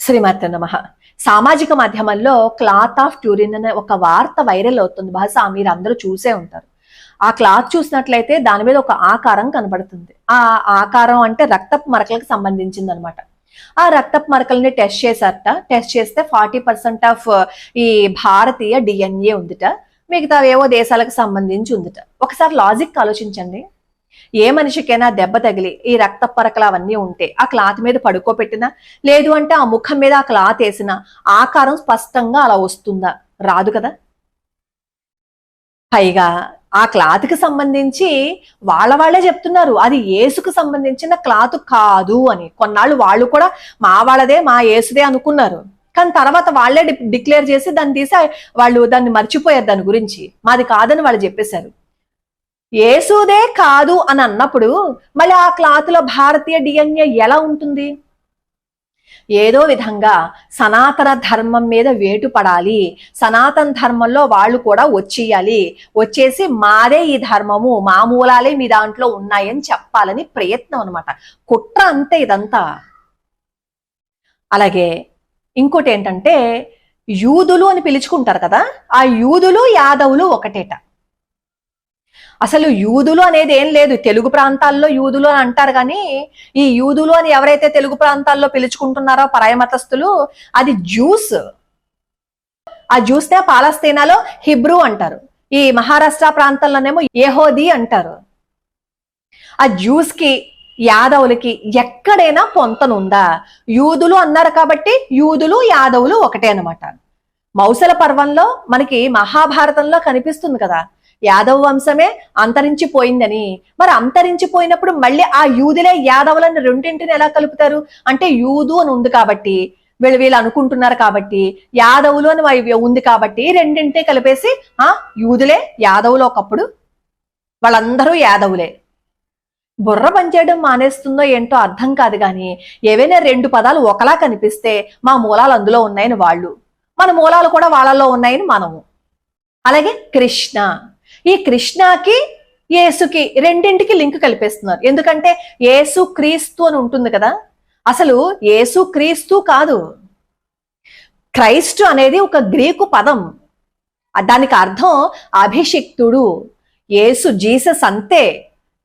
శ్రీమాత్రే నమః. సామాజిక మాధ్యమాల్లో క్లాత్ ఆఫ్ ట్యూరిన్ అనే ఒక వార్త వైరల్ అవుతుంది. బహుశా మీరు అందరూ చూసే ఉంటారు. ఆ క్లాత్ చూసినట్లయితే దాని మీద ఒక ఆకారం కనబడుతుంది. ఆ ఆకారం అంటే రక్తపు మరకలకు సంబంధించింది అనమాట. ఆ రక్తపు మరకల్ని టెస్ట్ చేశారట. టెస్ట్ చేస్తే 40% ఆఫ్ ఈ భారతీయ డిఎన్ఏ ఉందిట, మిగతా ఏవో దేశాలకు సంబంధించి ఉందిట. ఒకసారి లాజిక్ ఆలోచించండి. ఏ మనిషికైనా దెబ్బ తగిలి ఈ రక్త పరకలు అవన్నీ ఉంటే ఆ క్లాత్ మీద పడుకోబెట్టినా, లేదు అంటే ఆ ముఖం మీద ఆ క్లాత్ వేసినా ఆకారం స్పష్టంగా అలా వస్తుందా? రాదు కదా. పైగా ఆ క్లాత్ కి సంబంధించి వాళ్ళే చెప్తున్నారు అది యేసుకు సంబంధించిన క్లాత్ కాదు అని. కొన్నాళ్ళు వాళ్ళు కూడా మా వాళ్ళదే, మా యేసుదే అనుకున్నారు. కానీ తర్వాత వాళ్ళే డిక్లేర్ చేసి దాన్ని తీసి వాళ్ళు దాన్ని మర్చిపోయారు. దాని గురించి మాది కాదని వాళ్ళు చెప్పేశారు. యేసుదే కాదు అని అన్నప్పుడు మళ్ళీ ఆ క్లాత్ లో భారతీయ డిఎన్ఏ ఎలా ఉంటుంది? ఏదో విధంగా సనాతన ధర్మం మీద వేటు పడాలి, సనాతన ధర్మంలో వాళ్ళు కూడా వచ్చేసి మాదే ఈ ధర్మము, మా మూలాలే మీ దాంట్లో ఉన్నాయని చెప్పాలని ప్రయత్నం అనమాట. కుట్ర అంతే ఇదంతా. అలాగే ఇంకోటి ఏంటంటే, యూదులు అని పిలుచుకుంటారు కదా, ఆ యూదులు యాదవులు ఒకటేట. అసలు యూదులు అనేది ఏం లేదు. తెలుగు ప్రాంతాల్లో యూదులు అని అంటారు, కానీ ఈ యూదులు అని ఎవరైతే తెలుగు ప్రాంతాల్లో పిలుచుకుంటున్నారో పరాయ మతస్థులు, అది జ్యూస్. ఆ జ్యూస్నే పాలస్తీనాలో హిబ్రూ అంటారు, ఈ మహారాష్ట్ర ప్రాంతంలోనేమో యెహూదీ అంటారు. ఆ జ్యూస్ కి యాదవులకి ఎక్కడైనా పొంతనుందా? యూదులు అన్నారు కాబట్టి యూదులు యాదవులు ఒకటే అనమాట. మౌసల పర్వంలో మనకి మహాభారతంలో కనిపిస్తుంది కదా, యాదవ వంశమే అంతరించిపోయిందని. మరి అంతరించిపోయినప్పుడు మళ్ళీ ఆ యూదులే యాదవులని రెండింటిని ఎలా కలుపుతారు? అంటే యూదు అని ఉంది కాబట్టి వీళ్ళు అనుకుంటున్నారు కాబట్టి, యాదవులు అని ఉంది కాబట్టి రెండింటినీ కలిపేసి యూదులే యాదవులు ఒకప్పుడు, వాళ్ళందరూ యాదవులే. బుర్ర పనిచేయడం మానేస్తుందో ఏంటో అర్థం కాదు. కానీ ఏవైనా రెండు పదాలు ఒకలా కనిపిస్తే మా మూలాలు అందులో ఉన్నాయని వాళ్ళు, మన మూలాలు కూడా వాళ్ళలో ఉన్నాయని మనము. అలాగే కృష్ణ, ఈ కృష్ణకి యేసుకి రెండింటికి లింక్ కలిపేస్తున్నారు. ఎందుకంటే యేసు క్రీస్తు అని ఉంటుంది కదా, అసలు యేసు క్రీస్తు కాదు. క్రైస్ట్ అనేది ఒక గ్రీకు పదం, దానికి అర్థం అభిషిక్తుడు. యేసు జీసస్ అంతే.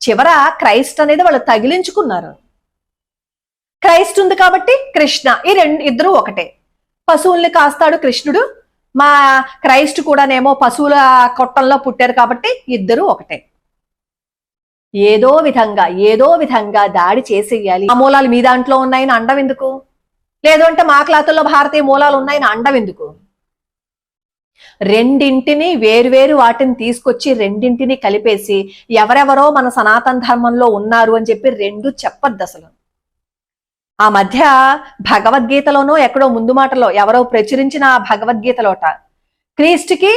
చివర క్రైస్ట్ అనేది వాళ్ళు తగిలించుకున్నారు. క్రైస్ట్ ఉంది కాబట్టి కృష్ణ, ఈ ఇద్దరు ఒకటే. పశువుల్ని కాస్తాడు కృష్ణుడు, మా క్రైస్ట్ కూడానేమో పశువుల కొట్టంలో పుట్టారు కాబట్టి ఇద్దరు ఒకటే. ఏదో విధంగా దాడి చేసేయాలి. ఆ మూలాలు మీ దాంట్లో ఉన్నాయని అండం ఎందుకు? లేదు అంటే మా క్లాతుల్లో భారతీయ మూలాలు ఉన్నాయని అండం ఎందుకు? రెండింటిని వేరువేరు వాటిని తీసుకొచ్చి రెండింటిని కలిపేసి ఎవరెవరో మన సనాతన ధర్మంలో ఉన్నారు అని చెప్పి రెండు చెప్పద్దు అసలు. ఆ మధ్య భగవద్గీతలోనో ఎక్కడో ముందు మాటలో ఎవరో ప్రచురించిన భగవద్గీతలోట క్రీస్తుకి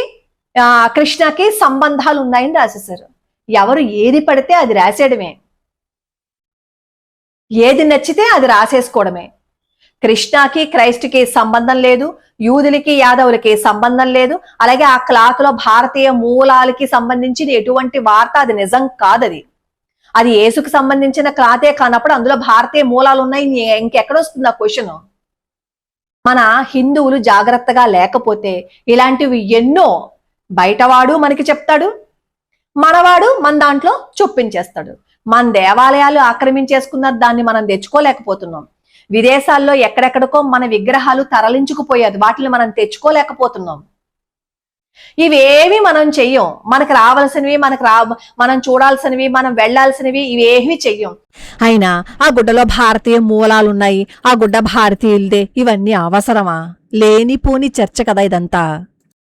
కృష్ణకి సంబంధాలు ఉన్నాయని రాసేశారు. ఎవరు ఏది పడితే అది రాసేయడమే, ఏది నచ్చితే అది రాసేసుకోవడమే. కృష్ణకి క్రైస్ట్కి సంబంధం లేదు, యూదులకి యాదవులకి సంబంధం లేదు. అలాగే ఆ క్లాత్ లో భారతీయ మూలాలకి సంబంధించిన ఎటువంటి వార్త అది నిజం కాదు. అది యేసుకు సంబంధించిన క్లాతే కానప్పుడు అందులో భారతీయ మూలాలు ఉన్నాయి, ఇంకెక్కడొస్తుంది ఆ క్వశ్చన్? మన హిందువులు జాగ్రత్తగా లేకపోతే ఇలాంటివి ఎన్నో బయటవాడు మనకి చెప్తాడు, మనవాడు మన దాంట్లో చొప్పించేస్తాడు. మన దేవాలయాలు ఆక్రమించేసుకున్న దాన్ని మనం తెచ్చుకోలేకపోతున్నాం. విదేశాల్లో ఎక్కడెక్కడికో మన విగ్రహాలు తరలించుకుపోయేది, వాటిని మనం తెచ్చుకోలేకపోతున్నాం. ఇవేవి మనం చెయ్యం. మనకు రావాల్సినవి, మనం చూడాల్సినవి, మనం వెళ్లాల్సినవి ఇవేవి చెయ్యం. అయినా ఆ గుడ్డలో భారతీయ మూలాలున్నాయి, ఆ గుడ్డ భారతీయులదే, ఇవన్నీ అవసరమా? లేనిపోని చర్చ కదా ఇదంతా.